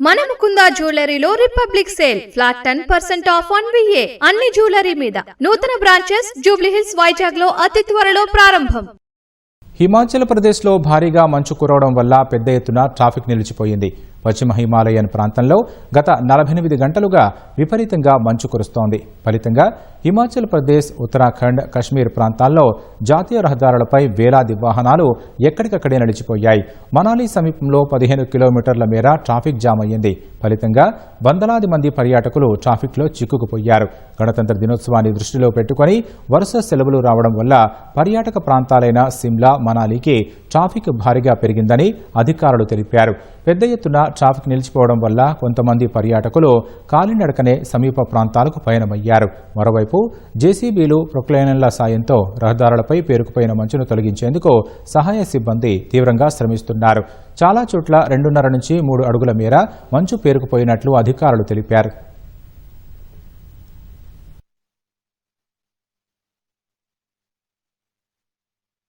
మన ముకుంద జ్యువెలరీలో republic sale flat 10% off on VA అన్ని జ్యువెలరీ మీద. నూతన బ్రాంచెస్ జూబ్లీ హిల్స్, వైజాగ్ లో అతి త్వరలో ప్రారంభం. హిమాచల్ ప్రదేశ్లో భారీగా మంచు కురవడం వల్ల పెద్ద ఎత్తున ట్రాఫిక్ నిలిచిపోయింది. పశ్చిమ హిమాలయన్ ప్రాంతంలో గత 48 గంటలుగా విపరీతంగా మంచు కురుస్తోంది. ఫలితంగా హిమాచల్ ప్రదేశ్, ఉత్తరాఖండ్, కశ్మీర్ ప్రాంతాల్లో జాతీయ రహదారులపై వేలాది వాహనాలు ఎక్కడికక్కడే నిలిచిపోయాయి. మనాలి సమీపంలో 15 కిలోమీటర్ల మేర ట్రాఫిక్ జామ్ అయ్యింది. ఫలితంగా వందలాది మంది పర్యాటకులు ట్రాఫిక్లో చిక్కుకుపోయారు. గణతంత్ర దినోత్సవాన్ని దృష్టిలో పెట్టుకుని వరుస సెలవులు రావడం వల్ల పర్యాటక ప్రాంతాలైన సిమ్లా, మనాలికి ట్రాఫిక్ భారీగా పెరిగిందని అధికారులు తెలిపారు. పెద్ద ఎత్తున ట్రాఫిక్ నిలిచిపోవడం వల్ల కొంతమంది పర్యాటకులు కాలినడకనే సమీప ప్రాంతాలకు పయనమయ్యారు. మరోవైపు జేసీబీలు, ప్రొక్లైనర్ల సాయంతో రహదారులపై పేరుకుపోయిన మంచును తొలగించేందుకు సహాయ సిబ్బంది తీవ్రంగా శ్రమిస్తున్నారు. చాలా చోట్ల 2.5 నుంచి 3 అడుగుల మేర మంచు పేరుకుపోయినట్లు అధికారులు తెలిపారు.